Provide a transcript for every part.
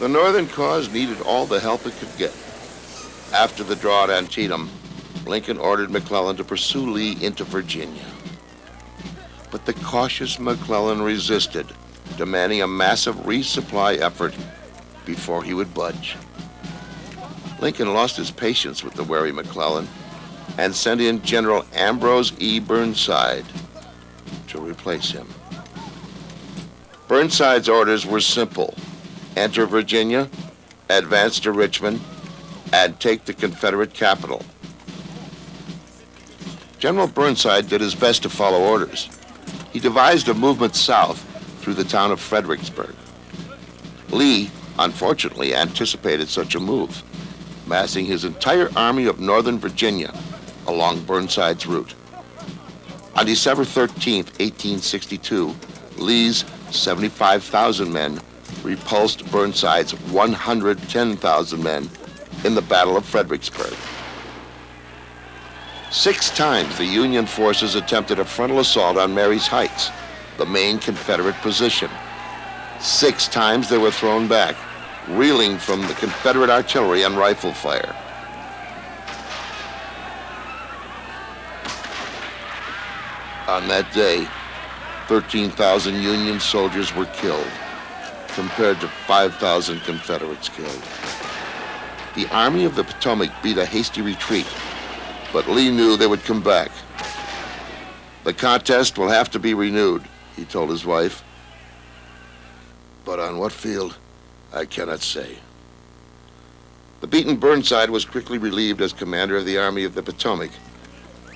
The Northern cause needed all the help it could get. After the draw at Antietam, Lincoln ordered McClellan to pursue Lee into Virginia. But the cautious McClellan resisted, demanding a massive resupply effort before he would budge. Lincoln lost his patience with the wary McClellan and sent in General Ambrose E. Burnside to replace him. Burnside's orders were simple: enter Virginia, advance to Richmond, and take the Confederate capital. General Burnside did his best to follow orders. He devised a movement south through the town of Fredericksburg. Lee, unfortunately, anticipated such a move, massing his entire army of northern Virginia along Burnside's route. On December 13, 1862, Lee's 75,000 men repulsed Burnside's 110,000 men in the Battle of Fredericksburg. 6 times the Union forces attempted a frontal assault on Marye's Heights, the main Confederate position. 6 times they were thrown back, reeling from the Confederate artillery and rifle fire. On that day, 13,000 Union soldiers were killed, compared to 5,000 Confederates killed. The Army of the Potomac beat a hasty retreat, but Lee knew they would come back. The contest will have to be renewed, he told his wife. But on what field, I cannot say. The beaten Burnside was quickly relieved as commander of the Army of the Potomac,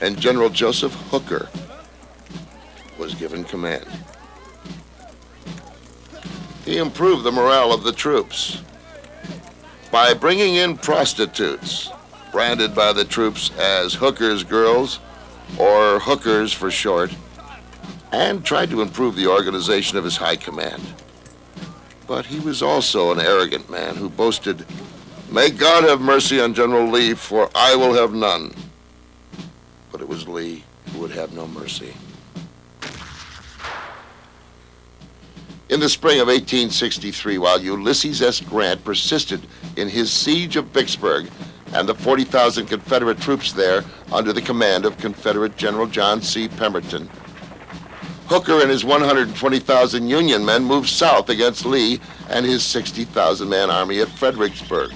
and General Joseph Hooker was given command. He improved the morale of the troops by bringing in prostitutes, branded by the troops as Hooker's girls, or hookers for short, and tried to improve the organization of his high command. But he was also an arrogant man who boasted, "May God have mercy on General Lee, for I will have none." But it was Lee who would have no mercy. In the spring of 1863, while Ulysses S. Grant persisted in his siege of Vicksburg and the 40,000 Confederate troops there under the command of Confederate General John C. Pemberton, Hooker and his 120,000 Union men moved south against Lee and his 60,000-man army at Fredericksburg.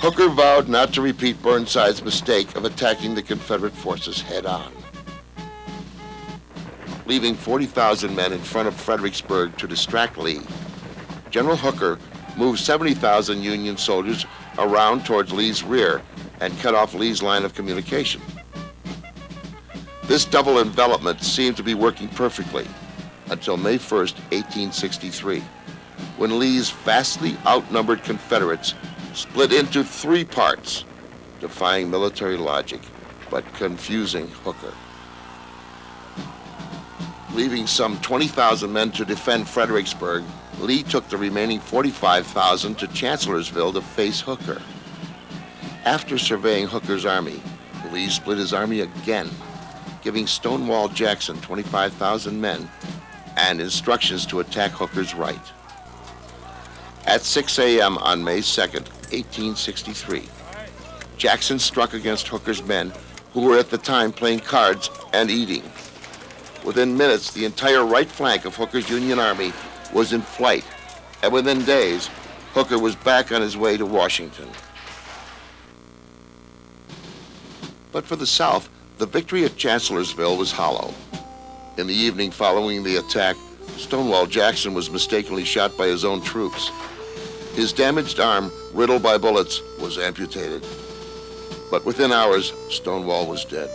Hooker vowed not to repeat Burnside's mistake of attacking the Confederate forces head-on. Leaving 40,000 men in front of Fredericksburg to distract Lee, General Hooker moved 70,000 Union soldiers around towards Lee's rear and cut off Lee's line of communication. This double envelopment seemed to be working perfectly until May 1st, 1863, when Lee's vastly outnumbered Confederates split into 3 parts, defying military logic but confusing Hooker. Leaving some 20,000 men to defend Fredericksburg, Lee took the remaining 45,000 to Chancellorsville to face Hooker. After surveying Hooker's army, Lee split his army again, giving Stonewall Jackson 25,000 men and instructions to attack Hooker's right. At 6 a.m. on May 2nd, 1863, Jackson struck against Hooker's men, who were at the time playing cards and eating. Within minutes, the entire right flank of Hooker's Union army was in flight, and within days, Hooker was back on his way to Washington. But for the South, the victory at Chancellorsville was hollow. In the evening following the attack, Stonewall Jackson was mistakenly shot by his own troops. His damaged arm, riddled by bullets, was amputated. But within hours, Stonewall was dead.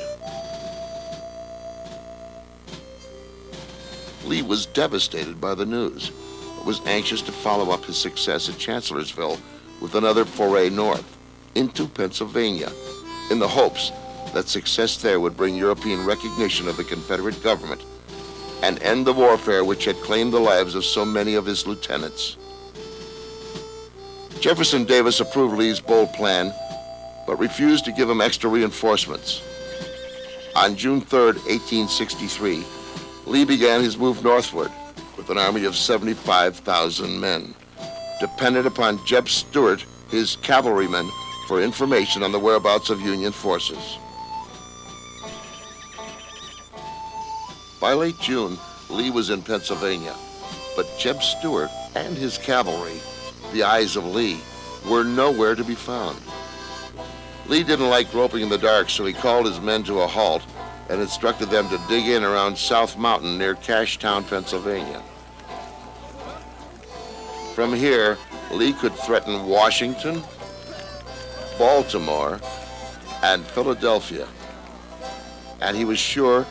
Lee was devastated by the news, but was anxious to follow up his success at Chancellorsville with another foray north, into Pennsylvania, in the hopes that success there would bring European recognition of the Confederate government and end the warfare which had claimed the lives of so many of his lieutenants. Jefferson Davis approved Lee's bold plan, but refused to give him extra reinforcements. On June 3rd, 1863, Lee began his move northward with an army of 75,000 men, depended upon Jeb Stuart, his cavalryman, for information on the whereabouts of Union forces. By late June, Lee was in Pennsylvania, but Jeb Stuart and his cavalry, the eyes of Lee, were nowhere to be found. Lee didn't like groping in the dark, so he called his men to a halt and instructed them to dig in around South Mountain near Cashtown, Pennsylvania. From here, Lee could threaten Washington, Baltimore, and Philadelphia, and he was sure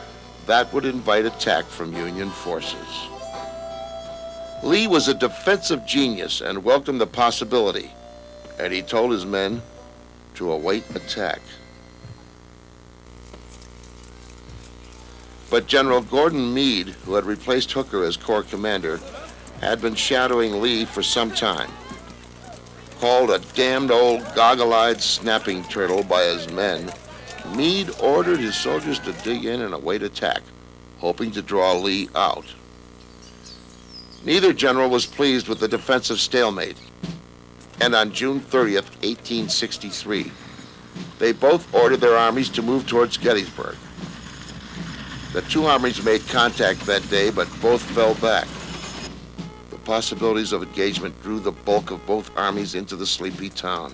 that would invite attack from Union forces. Lee was a defensive genius and welcomed the possibility, and he told his men to await attack. But General Gordon Meade, who had replaced Hooker as Corps commander, had been shadowing Lee for some time. Called a damned old goggle-eyed snapping turtle by his men, Meade ordered his soldiers to dig in and await attack, hoping to draw Lee out. Neither general was pleased with the defensive stalemate, and on June 30th, 1863, they both ordered their armies to move towards Gettysburg. The two armies made contact that day, but both fell back. The possibilities of engagement drew the bulk of both armies into the sleepy town.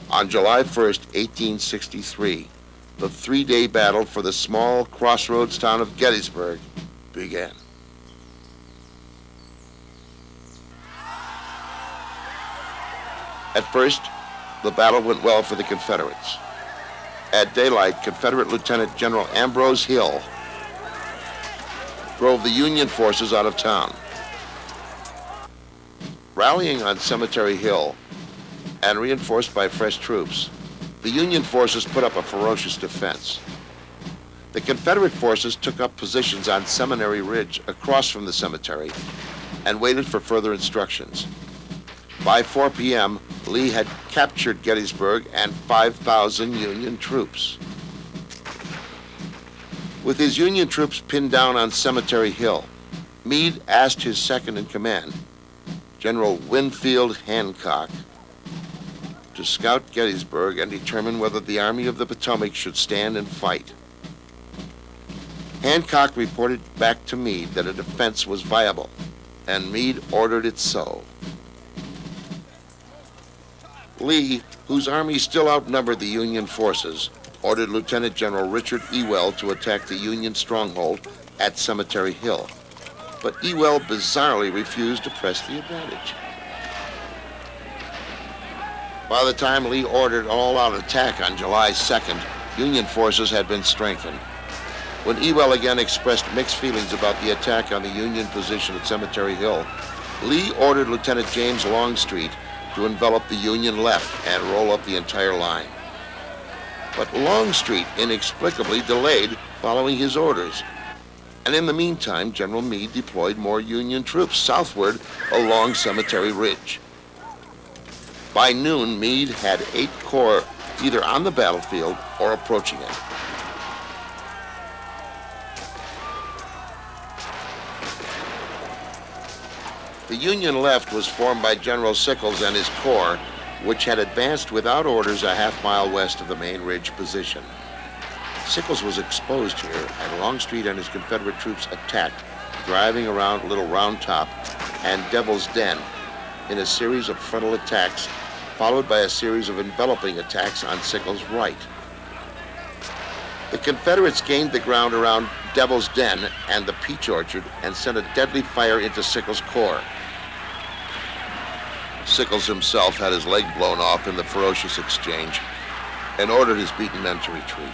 On July 1st, 1863, the three-day battle for the small crossroads town of Gettysburg began. At first, the battle went well for the Confederates. At daylight, Confederate Lieutenant General Ambrose Hill drove the Union forces out of town. Rallying on Cemetery Hill and reinforced by fresh troops, the Union forces put up a ferocious defense. The Confederate forces took up positions on Seminary Ridge across from the cemetery and waited for further instructions. By 4 p.m., Lee had captured Gettysburg and 5,000 Union troops. With his Union troops pinned down on Cemetery Hill, Meade asked his second-in-command, General Winfield Hancock, to scout Gettysburg and determine whether the Army of the Potomac should stand and fight. Hancock reported back to Meade that a defense was viable, and Meade ordered it so. Lee, whose army still outnumbered the Union forces, ordered Lieutenant General Richard Ewell to attack the Union stronghold at Cemetery Hill, but Ewell bizarrely refused to press the advantage. By the time Lee ordered an all-out attack on July 2nd, Union forces had been strengthened. When Ewell again expressed mixed feelings about the attack on the Union position at Cemetery Hill, Lee ordered Lieutenant James Longstreet to envelop the Union left and roll up the entire line. But Longstreet inexplicably delayed following his orders. And in the meantime, General Meade deployed more Union troops southward along Cemetery Ridge. By noon, Meade had 8 corps either on the battlefield or approaching it. The Union left was formed by General Sickles and his corps, which had advanced without orders a half-mile west of the main ridge position. Sickles was exposed here, and Longstreet and his Confederate troops attacked, driving around Little Round Top and Devil's Den in a series of frontal attacks, followed by a series of enveloping attacks on Sickles' right. The Confederates gained the ground around Devil's Den and the Peach Orchard and sent a deadly fire into Sickles' corps. Sickles himself had his leg blown off in the ferocious exchange and ordered his beaten men to retreat.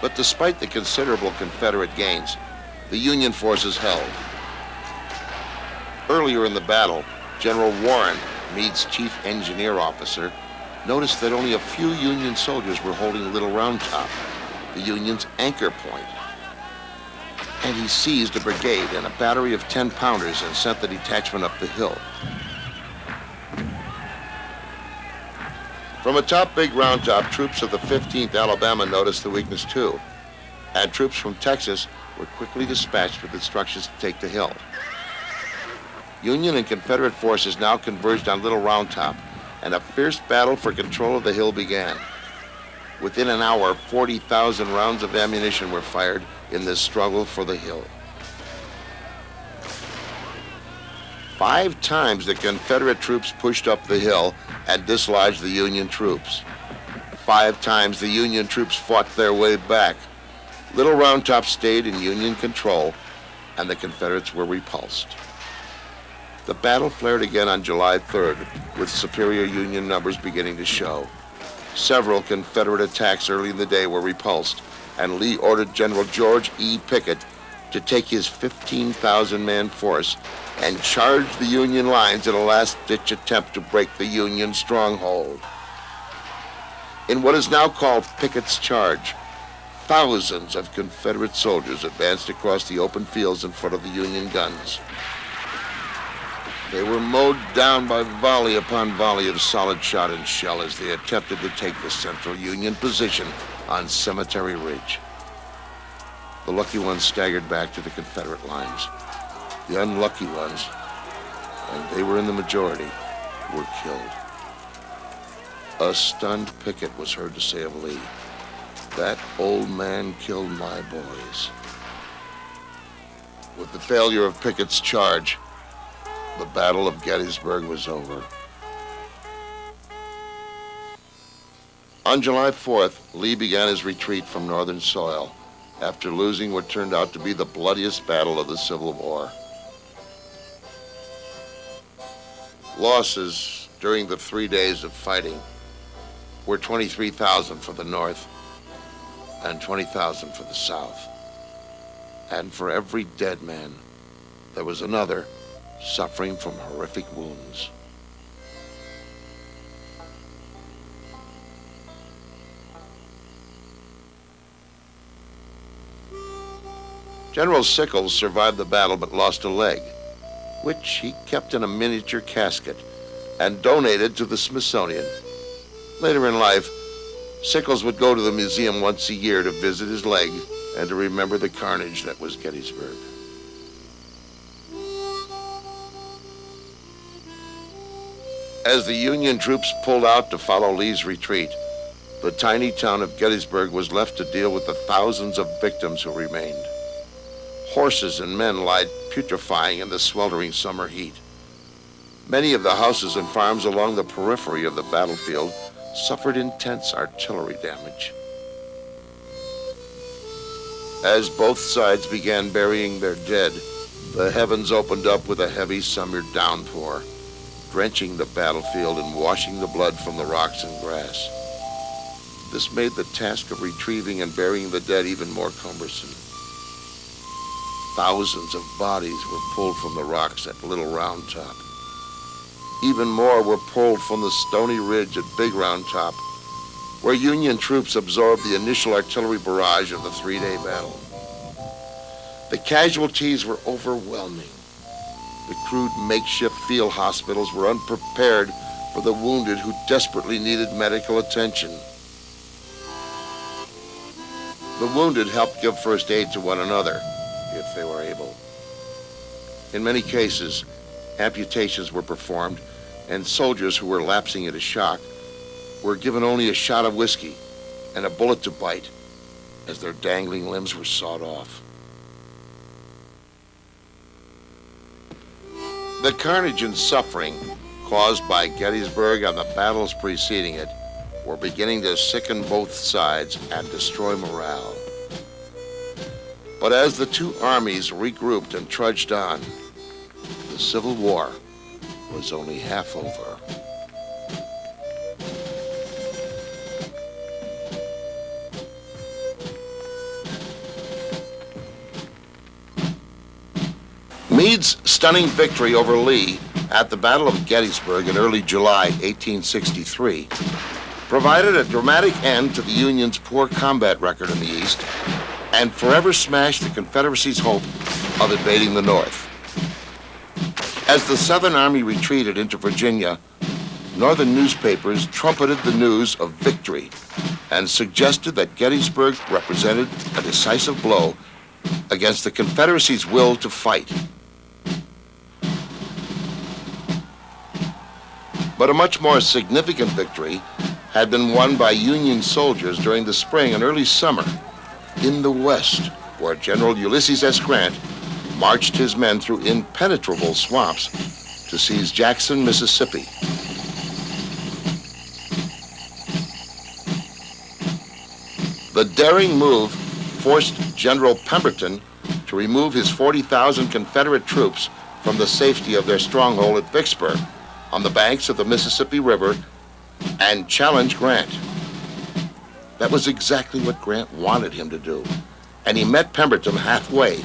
But despite the considerable Confederate gains, the Union forces held. Earlier in the battle, General Warren, Meade's chief engineer officer, noticed that only a few Union soldiers were holding Little Round Top, the Union's anchor point. And he seized a brigade and a battery of 10-pounders and sent the detachment up the hill. From atop Big Round Top, troops of the 15th Alabama noticed the weakness too, and troops from Texas were quickly dispatched with instructions to take the hill. Union and Confederate forces now converged on Little Round Top, and a fierce battle for control of the hill began. Within an hour, 40,000 rounds of ammunition were fired in this struggle for the hill. 5 times the Confederate troops pushed up the hill and dislodged the Union troops. 5 times the Union troops fought their way back. Little Round Top stayed in Union control, and the Confederates were repulsed. The battle flared again on July 3rd, with superior Union numbers beginning to show. Several Confederate attacks early in the day were repulsed, and Lee ordered General George E. Pickett to take his 15,000-man force and charge the Union lines in a last-ditch attempt to break the Union stronghold. In what is now called Pickett's Charge, thousands of Confederate soldiers advanced across the open fields in front of the Union guns. They were mowed down by volley upon volley of solid shot and shell as they attempted to take the central Union position on Cemetery Ridge. The lucky ones staggered back to the Confederate lines. The unlucky ones, and they were in the majority, were killed. A stunned Pickett was heard to say of Lee, "That old man killed my boys." With the failure of Pickett's charge, the Battle of Gettysburg was over. On July 4th, Lee began his retreat from northern soil after losing what turned out to be the bloodiest battle of the Civil War. Losses during the 3 days of fighting were 23,000 for the North and 20,000 for the South. And for every dead man, there was another suffering from horrific wounds. General Sickles survived the battle but lost a leg, which he kept in a miniature casket and donated to the Smithsonian. Later in life, Sickles would go to the museum once a year to visit his leg and to remember the carnage that was Gettysburg. As the Union troops pulled out to follow Lee's retreat, the tiny town of Gettysburg was left to deal with the thousands of victims who remained. Horses and men lied putrefying in the sweltering summer heat. Many of the houses and farms along the periphery of the battlefield suffered intense artillery damage. As both sides began burying their dead, the heavens opened up with a heavy summer downpour, drenching the battlefield and washing the blood from the rocks and grass. This made the task of retrieving and burying the dead even more cumbersome. Thousands of bodies were pulled from the rocks at Little Round Top. Even more were pulled from the stony ridge at Big Round Top, where Union troops absorbed the initial artillery barrage of the 3-day battle. The casualties were overwhelming. The crude makeshift field hospitals were unprepared for the wounded who desperately needed medical attention. The wounded helped give first aid to one another, if they were able. In many cases, amputations were performed, and soldiers who were lapsing into shock were given only a shot of whiskey and a bullet to bite as their dangling limbs were sawed off. The carnage and suffering caused by Gettysburg and the battles preceding it were beginning to sicken both sides and destroy morale. But as the two armies regrouped and trudged on, the Civil War was only half over. Meade's stunning victory over Lee at the Battle of Gettysburg in early July 1863 provided a dramatic end to the Union's poor combat record in the East and forever smashed the Confederacy's hope of invading the North. As the Southern Army retreated into Virginia, Northern newspapers trumpeted the news of victory and suggested that Gettysburg represented a decisive blow against the Confederacy's will to fight. But a much more significant victory had been won by Union soldiers during the spring and early summer in the West, where General Ulysses S. Grant marched his men through impenetrable swamps to seize Jackson, Mississippi. The daring move forced General Pemberton to remove his 40,000 Confederate troops from the safety of their stronghold at Vicksburg on the banks of the Mississippi River and challenge Grant. That was exactly what Grant wanted him to do, and he met Pemberton halfway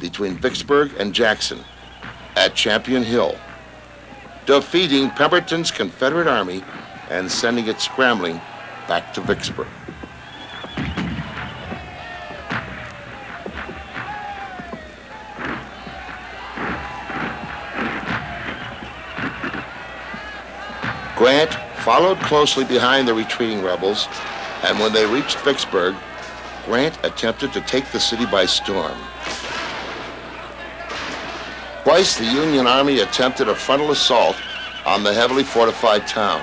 between Vicksburg and Jackson at Champion Hill, defeating Pemberton's Confederate army and sending it scrambling back to Vicksburg. Grant followed closely behind the retreating rebels, and when they reached Vicksburg, Grant attempted to take the city by storm. Twice the Union Army attempted a frontal assault on the heavily fortified town.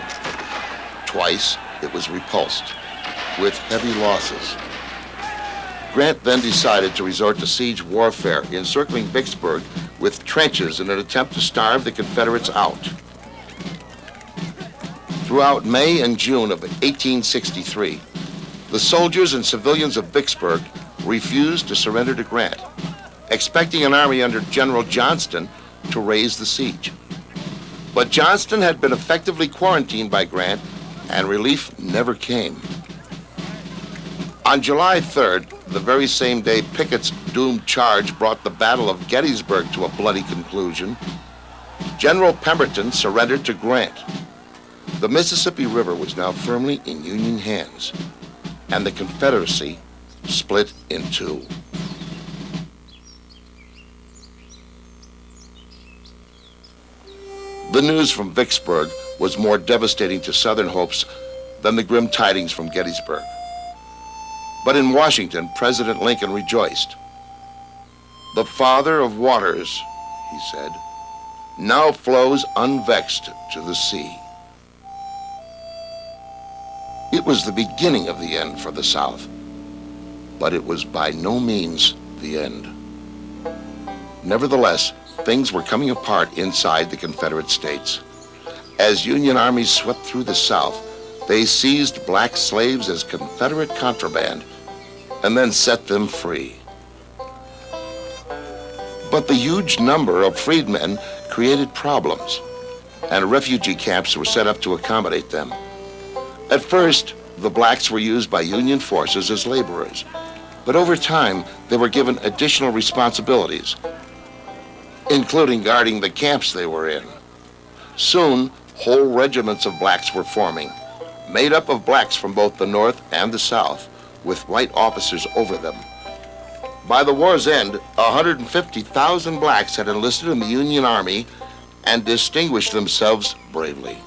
Twice it was repulsed, with heavy losses. Grant then decided to resort to siege warfare, encircling Vicksburg with trenches in an attempt to starve the Confederates out. Throughout May and June of 1863, the soldiers and civilians of Vicksburg refused to surrender to Grant, expecting an army under General Johnston to raise the siege. But Johnston had been effectively quarantined by Grant, and relief never came. On July 3rd, the very same day Pickett's doomed charge brought the Battle of Gettysburg to a bloody conclusion, General Pemberton surrendered to Grant. The Mississippi River was now firmly in Union hands, and the Confederacy split in two. The news from Vicksburg was more devastating to Southern hopes than the grim tidings from Gettysburg. But in Washington, President Lincoln rejoiced. "The Father of waters," he said, "now flows unvexed to the sea." It was the beginning of the end for the South, but it was by no means the end. Nevertheless, things were coming apart inside the Confederate States. As Union armies swept through the South, they seized black slaves as Confederate contraband and then set them free. But the huge number of freedmen created problems, and refugee camps were set up to accommodate them. At first, the blacks were used by Union forces as laborers, but over time, they were given additional responsibilities, including guarding the camps they were in. Soon, whole regiments of blacks were forming, made up of blacks from both the North and the South, with white officers over them. By the war's end, 150,000 blacks had enlisted in the Union Army and distinguished themselves bravely.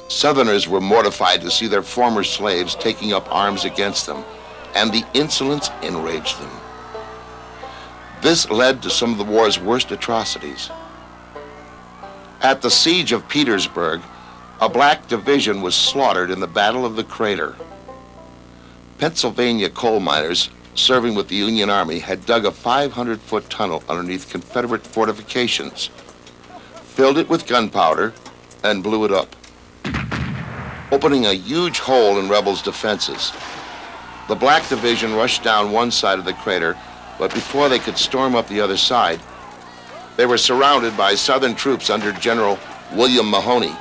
Southerners were mortified to see their former slaves taking up arms against them, and the insolence enraged them. This led to some of the war's worst atrocities. At the siege of Petersburg, a black division was slaughtered in the Battle of the Crater. Pennsylvania coal miners serving with the Union Army had dug a 500-foot tunnel underneath Confederate fortifications, filled it with gunpowder, and blew it up, opening a huge hole in rebels' defenses. The black division rushed down one side of the crater, but before they could storm up the other side, they were surrounded by Southern troops under General William Mahone.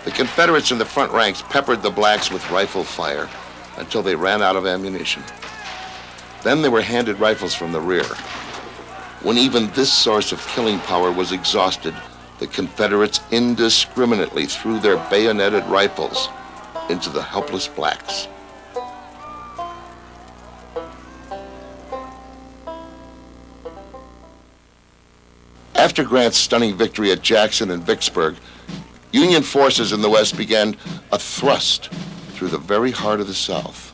The Confederates in the front ranks peppered the blacks with rifle fire until they ran out of ammunition. Then they were handed rifles from the rear. When even this source of killing power was exhausted, the Confederates indiscriminately threw their bayoneted rifles into the helpless blacks. After Grant's stunning victory at Jackson and Vicksburg, Union forces in the West began a thrust through the very heart of the South.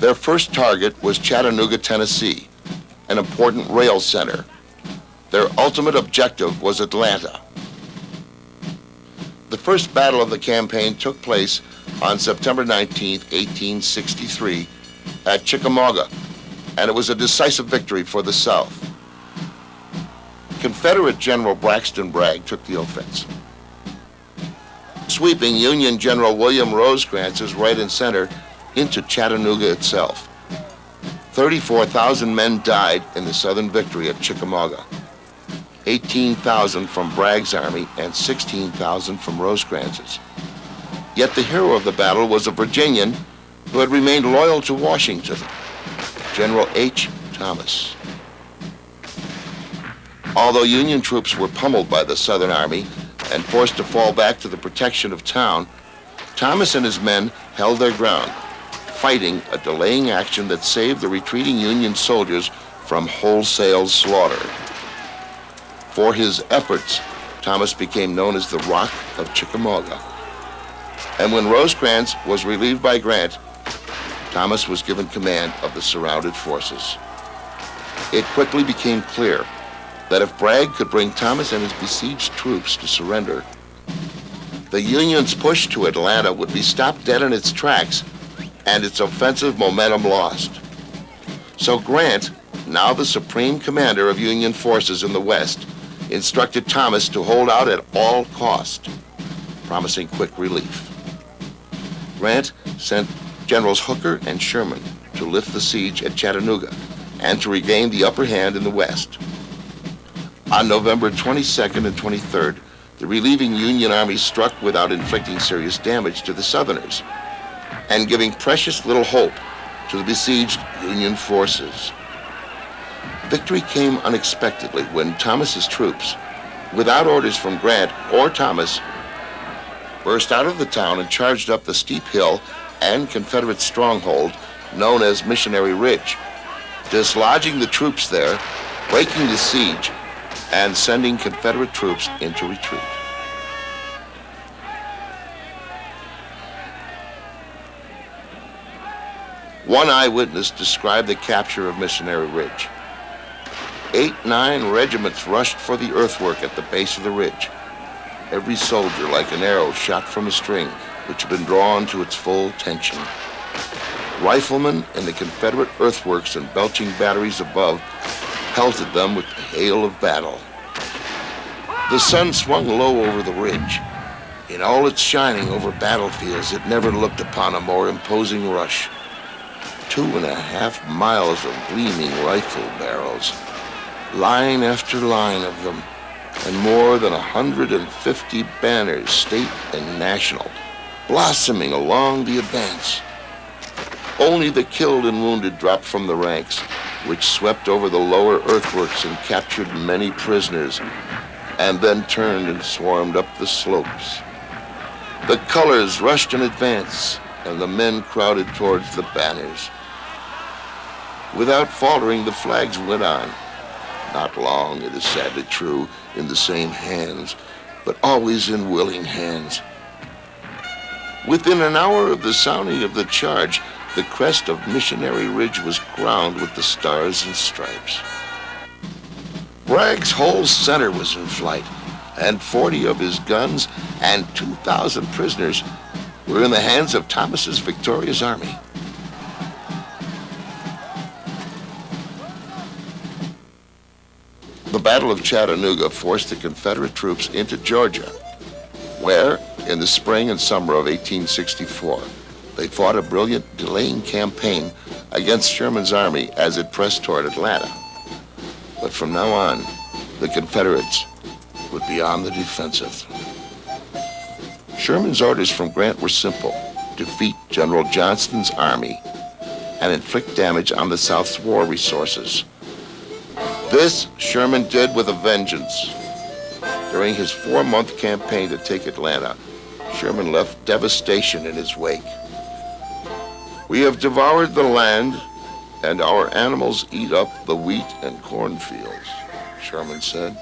Their first target was Chattanooga, Tennessee, an important rail center. Their ultimate objective was Atlanta. The first battle of the campaign took place on September 19, 1863, at Chickamauga, and it was a decisive victory for the South. Confederate General Braxton Bragg took the offense, sweeping Union General William Rosecrans's right and center into Chattanooga itself. 34,000 men died in the Southern victory at Chickamauga, 18,000 from Bragg's army and 16,000 from Rosecrans's. Yet the hero of the battle was a Virginian who had remained loyal to Washington, General H. Thomas. Although Union troops were pummeled by the Southern Army and forced to fall back to the protection of town, Thomas and his men held their ground, fighting a delaying action that saved the retreating Union soldiers from wholesale slaughter. For his efforts, Thomas became known as the Rock of Chickamauga. And when Rosecrans was relieved by Grant, Thomas was given command of the surrounded forces. It quickly became clear that if Bragg could bring Thomas and his besieged troops to surrender, the Union's push to Atlanta would be stopped dead in its tracks and its offensive momentum lost. So Grant, now the supreme commander of Union forces in the West, instructed Thomas to hold out at all cost, promising quick relief. Grant sent Generals Hooker and Sherman to lift the siege at Chattanooga and to regain the upper hand in the West. On November 22nd and 23rd, the relieving Union army struck without inflicting serious damage to the Southerners and giving precious little hope to the besieged Union forces. Victory came unexpectedly when Thomas's troops, without orders from Grant or Thomas, burst out of the town and charged up the steep hill and Confederate stronghold known as Missionary Ridge, dislodging the troops there, breaking the siege, and sending Confederate troops into retreat. One eyewitness described the capture of Missionary Ridge. 8-9 regiments rushed for the earthwork at the base of the ridge, every soldier like an arrow shot from a string which had been drawn to its full tension. Riflemen in the Confederate earthworks and belching batteries above pelted them with the hail of battle. The sun swung low over the ridge. In all its shining over battlefields, it never looked upon a more imposing rush. 2.5 miles of gleaming rifle barrels, line after line of them, and more than 150 banners, state and national, blossoming along the advance. Only the killed and wounded dropped from the ranks, which swept over the lower earthworks and captured many prisoners, and then turned and swarmed up the slopes. The colors rushed in advance, and the men crowded towards the banners. Without faltering, the flags went on. Not long, it is sadly true, in the same hands, but always in willing hands. Within an hour of the sounding of the charge, the crest of Missionary Ridge was crowned with the stars and stripes. Bragg's whole center was in flight, and 40 of his guns and 2,000 prisoners were in the hands of Thomas's victorious army. The Battle of Chattanooga forced the Confederate troops into Georgia, where, in the spring and summer of 1864, they fought a brilliant delaying campaign against Sherman's army as it pressed toward Atlanta. But from now on, the Confederates would be on the defensive. Sherman's orders from Grant were simple: defeat General Johnston's army and inflict damage on the South's war resources. This Sherman did with a vengeance. During his 4-month campaign to take Atlanta, Sherman left devastation in his wake. "We have devoured the land, and our animals eat up the wheat and cornfields," Sherman said.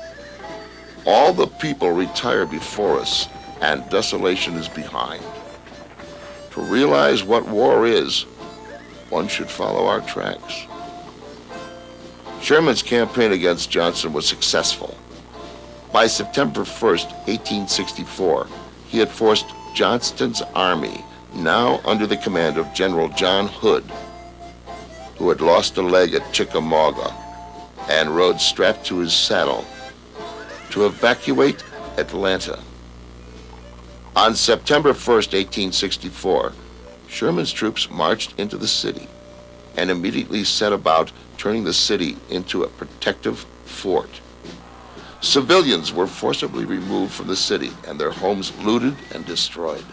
All the people retire before us, and desolation is behind. To realize what war is, one should follow our tracks. Sherman's campaign against Johnson was successful. By September 1st, 1864, he had forced Johnston's army, now under the command of General John Hood, who had lost a leg at Chickamauga and rode strapped to his saddle, to evacuate Atlanta. On September 1st, 1864, Sherman's troops marched into the city and immediately set about turning the city into a protective fort. Civilians were forcibly removed from the city and their homes looted and destroyed.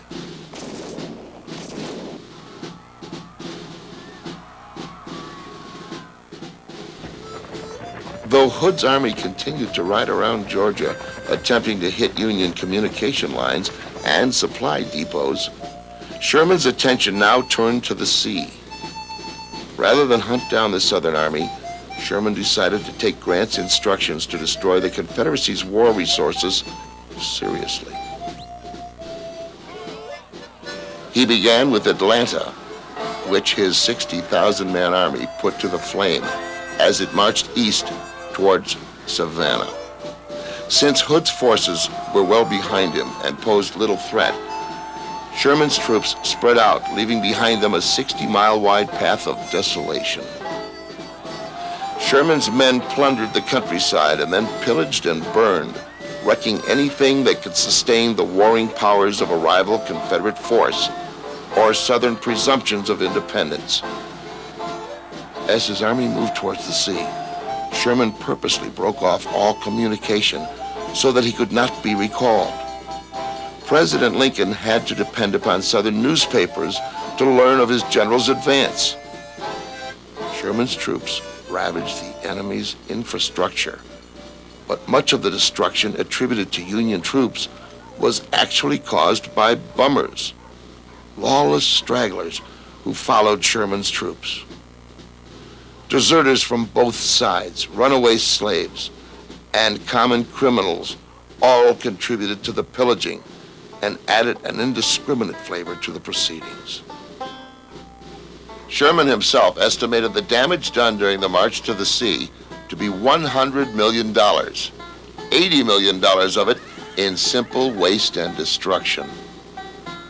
Though Hood's army continued to ride around Georgia, attempting to hit Union communication lines and supply depots, Sherman's attention now turned to the sea. Rather than hunt down the Southern Army, Sherman decided to take Grant's instructions to destroy the Confederacy's war resources seriously. He began with Atlanta, which his 60,000-man army put to the flame as it marched east towards Savannah. Since Hood's forces were well behind him and posed little threat, Sherman's troops spread out, leaving behind them a 60-mile-wide path of desolation. Sherman's men plundered the countryside and then pillaged and burned, wrecking anything that could sustain the warring powers of a rival Confederate force or Southern presumptions of independence. As his army moved towards the sea, Sherman purposely broke off all communication so that he could not be recalled. President Lincoln had to depend upon Southern newspapers to learn of his general's advance. Sherman's troops ravaged the enemy's infrastructure, but much of the destruction attributed to Union troops was actually caused by bummers, lawless stragglers who followed Sherman's troops. Deserters from both sides, runaway slaves, and common criminals all contributed to the pillaging and added an indiscriminate flavor to the proceedings. Sherman himself estimated the damage done during the march to the sea to be $100 million, $80 million of it in simple waste and destruction.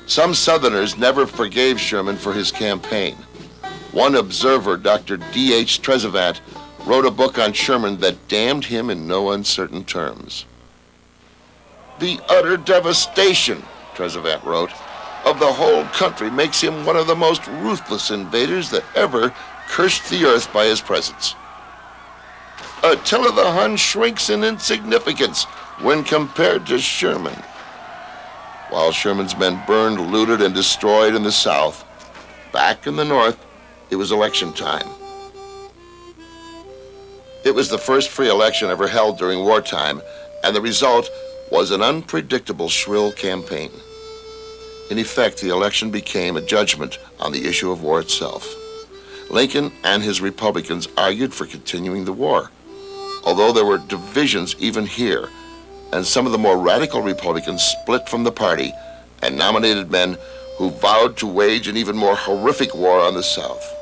Some Southerners never forgave Sherman for his campaign. One observer, Dr. D.H. Trezevant, wrote a book on Sherman that damned him in no uncertain terms. The utter devastation, Trezevant wrote, of the whole country makes him one of the most ruthless invaders that ever cursed the earth by his presence. Attila the Hun shrinks in insignificance when compared to Sherman. While Sherman's men burned, looted, and destroyed in the South, back in the North, it was election time. It was the first free election ever held during wartime, and the result was an unpredictable, shrill campaign. In effect, the election became a judgment on the issue of war itself. Lincoln and his Republicans argued for continuing the war, although there were divisions even here, and some of the more radical Republicans split from the party and nominated men who vowed to wage an even more horrific war on the South.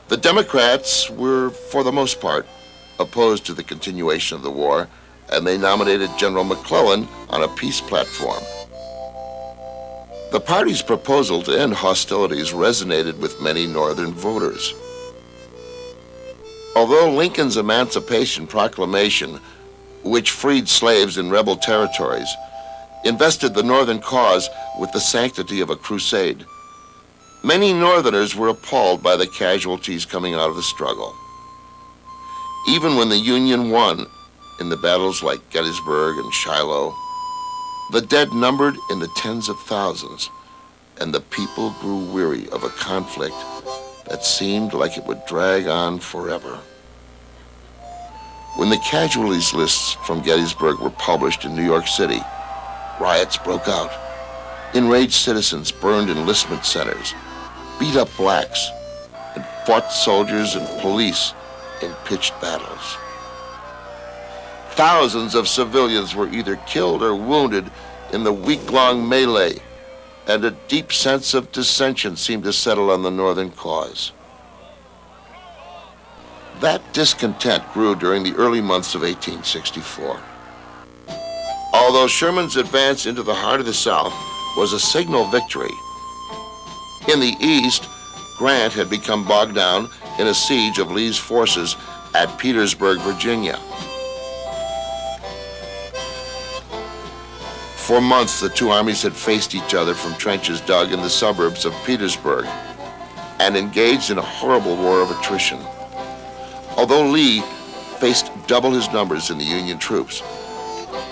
The Democrats were, for the most part, opposed to the continuation of the war, and they nominated General McClellan on a peace platform. The party's proposal to end hostilities resonated with many Northern voters. Although Lincoln's Emancipation Proclamation, which freed slaves in rebel territories, invested the Northern cause with the sanctity of a crusade, many Northerners were appalled by the casualties coming out of the struggle. Even when the Union won in the battles like Gettysburg and Shiloh, the dead numbered in the tens of thousands, and the people grew weary of a conflict that seemed like it would drag on forever. When the casualties lists from Gettysburg were published in New York City, riots broke out. Enraged citizens burned enlistment centers, beat up blacks, and fought soldiers and police in pitched battles. Thousands of civilians were either killed or wounded in the week-long melee, and a deep sense of dissension seemed to settle on the Northern cause. That discontent grew during the early months of 1864. Although Sherman's advance into the heart of the South was a signal victory, in the East, Grant had become bogged down in a siege of Lee's forces at Petersburg, Virginia. For months, the two armies had faced each other from trenches dug in the suburbs of Petersburg and engaged in a horrible war of attrition. Although Lee faced double his numbers in the Union troops,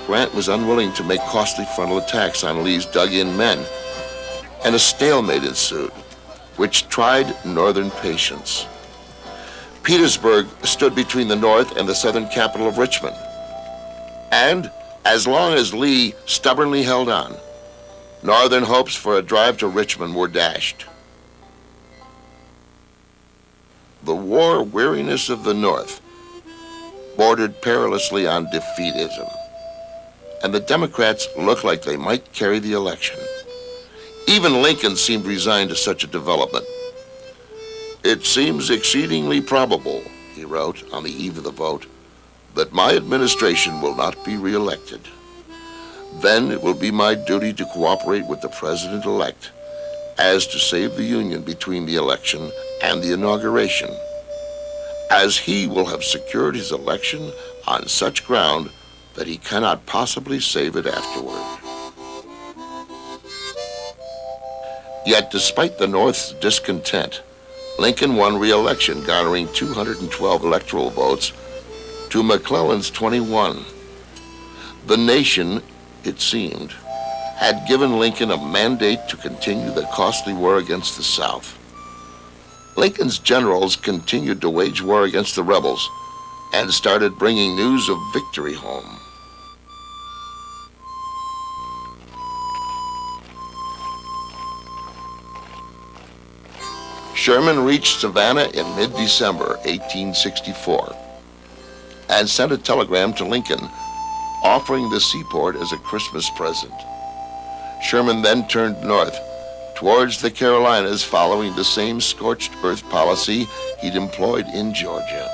Grant was unwilling to make costly frontal attacks on Lee's dug-in men, and a stalemate ensued, which tried Northern patience. Petersburg stood between the North and the Southern capital of Richmond, and as long as Lee stubbornly held on, Northern hopes for a drive to Richmond were dashed. The war weariness of the North bordered perilously on defeatism, and the Democrats looked like they might carry the election. Even Lincoln seemed resigned to such a development. "It seems exceedingly probable," he wrote on the eve of the vote, "that my administration will not be reelected. Then it will be my duty to cooperate with the president-elect as to save the Union between the election and the inauguration, as he will have secured his election on such ground that he cannot possibly save it afterward." Yet, despite the North's discontent, Lincoln won re-election, garnering 212 electoral votes to McClellan's 21. The nation, it seemed, had given Lincoln a mandate to continue the costly war against the South. Lincoln's generals continued to wage war against the rebels and started bringing news of victory home. Sherman reached Savannah in mid-December 1864 and sent a telegram to Lincoln offering the seaport as a Christmas present. Sherman then turned north towards the Carolinas, following the same scorched earth policy he'd employed in Georgia.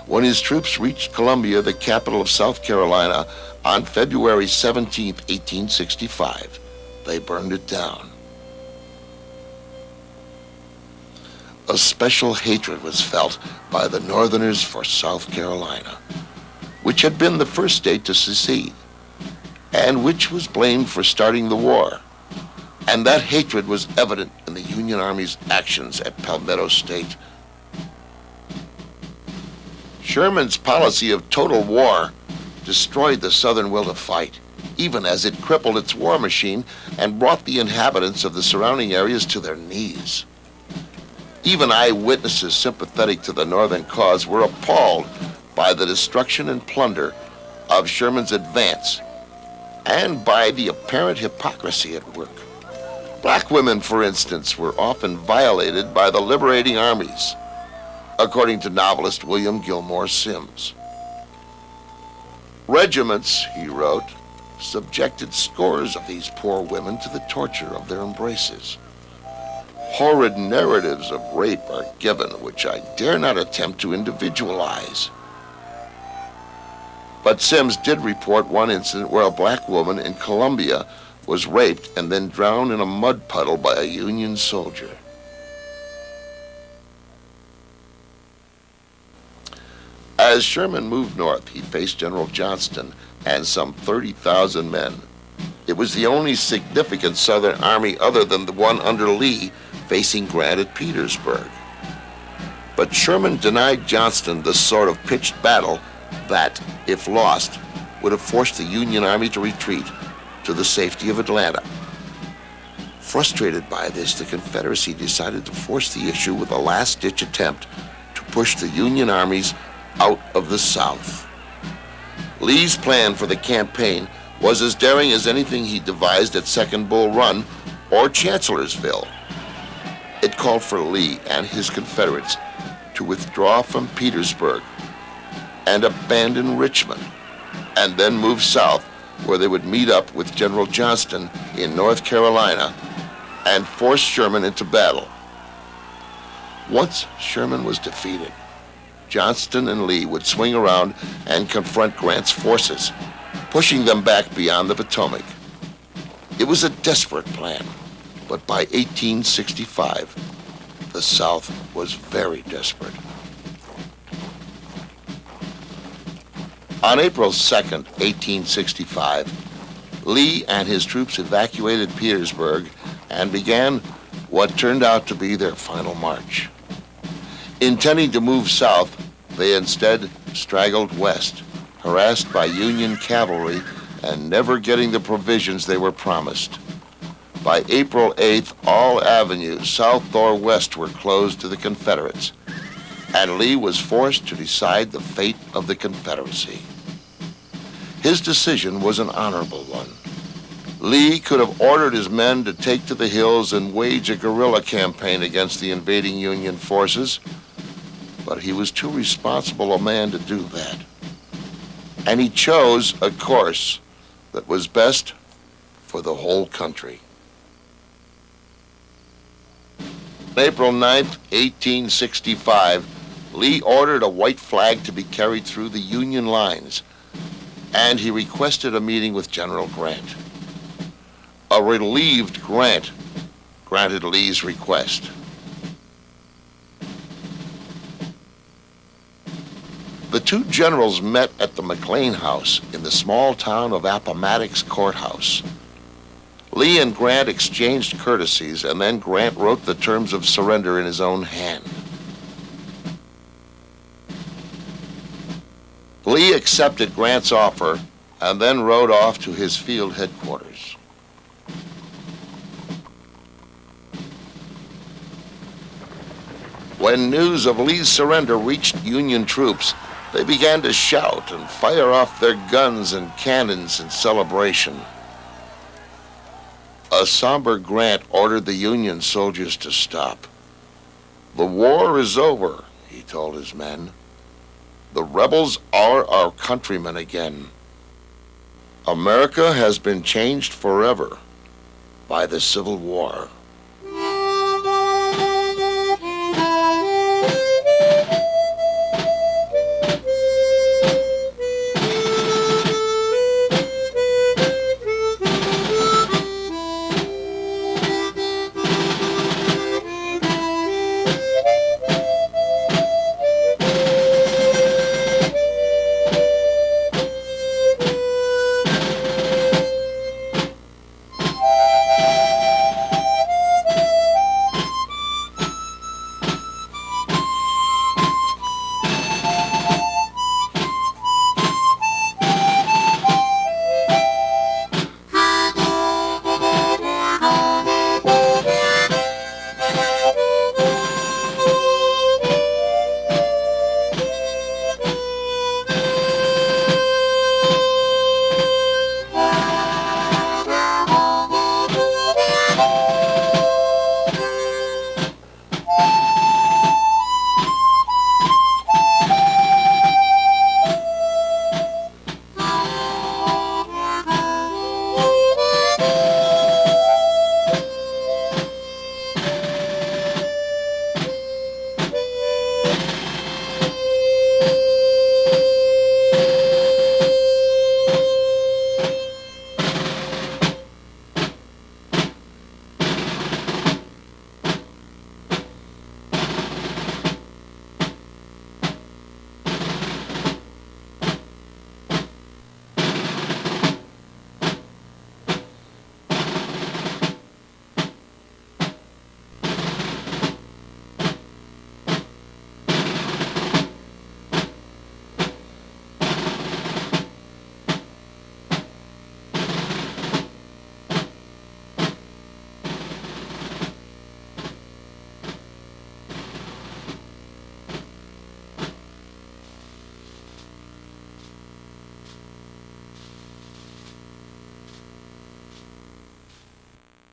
When his troops reached Columbia, the capital of South Carolina, on February 17, 1865, they burned it down. A special hatred was felt by the Northerners for South Carolina, which had been the first state to secede, and which was blamed for starting the war. And that hatred was evident in the Union Army's actions at Palmetto State. Sherman's policy of total war destroyed the Southern will to fight, even as it crippled its war machine and brought the inhabitants of the surrounding areas to their knees. Even eyewitnesses sympathetic to the Northern cause were appalled by the destruction and plunder of Sherman's advance and by the apparent hypocrisy at work. Black women, for instance, were often violated by the liberating armies, according to novelist William Gilmore Simms. Regiments, he wrote, subjected scores of these poor women to the torture of their embraces. Horrid narratives of rape are given, which I dare not attempt to individualize. But Simms did report one incident where a black woman in Columbia was raped and then drowned in a mud puddle by a Union soldier. As Sherman moved north, he faced General Johnston and some 30,000 men. It was the only significant Southern army other than the one under Lee facing Grant at Petersburg. But Sherman denied Johnston the sort of pitched battle that, if lost, would have forced the Union Army to retreat to the safety of Atlanta. Frustrated by this, the Confederacy decided to force the issue with a last-ditch attempt to push the Union armies out of the South. Lee's plan for the campaign was as daring as anything he devised at Second Bull Run or Chancellorsville. It called for Lee and his Confederates to withdraw from Petersburg and abandon Richmond, and then move south where they would meet up with General Johnston in North Carolina and force Sherman into battle. Once Sherman was defeated, Johnston and Lee would swing around and confront Grant's forces, pushing them back beyond the Potomac. It was a desperate plan, but by 1865, the South was very desperate. On April 2nd, 1865, Lee and his troops evacuated Petersburg and began what turned out to be their final march. Intending to move south, they instead straggled west, harassed by Union cavalry and never getting the provisions they were promised. By April 8th, all avenues south or west were closed to the Confederates, and Lee was forced to decide the fate of the Confederacy. His decision was an honorable one. Lee could have ordered his men to take to the hills and wage a guerrilla campaign against the invading Union forces, but he was too responsible a man to do that. And he chose a course that was best for the whole country. On April 9th, 1865, Lee ordered a white flag to be carried through the Union lines, and he requested a meeting with General Grant. A relieved Grant granted Lee's request. The two generals met at the McLean House in the small town of Appomattox Courthouse. Lee and Grant exchanged courtesies, and then Grant wrote the terms of surrender in his own hand. Lee accepted Grant's offer and then rode off to his field headquarters. When news of Lee's surrender reached Union troops, they began to shout and fire off their guns and cannons in celebration. A somber Grant ordered the Union soldiers to stop. "The war is over," he told his men. "The rebels are our countrymen again. America has been changed forever by the Civil War."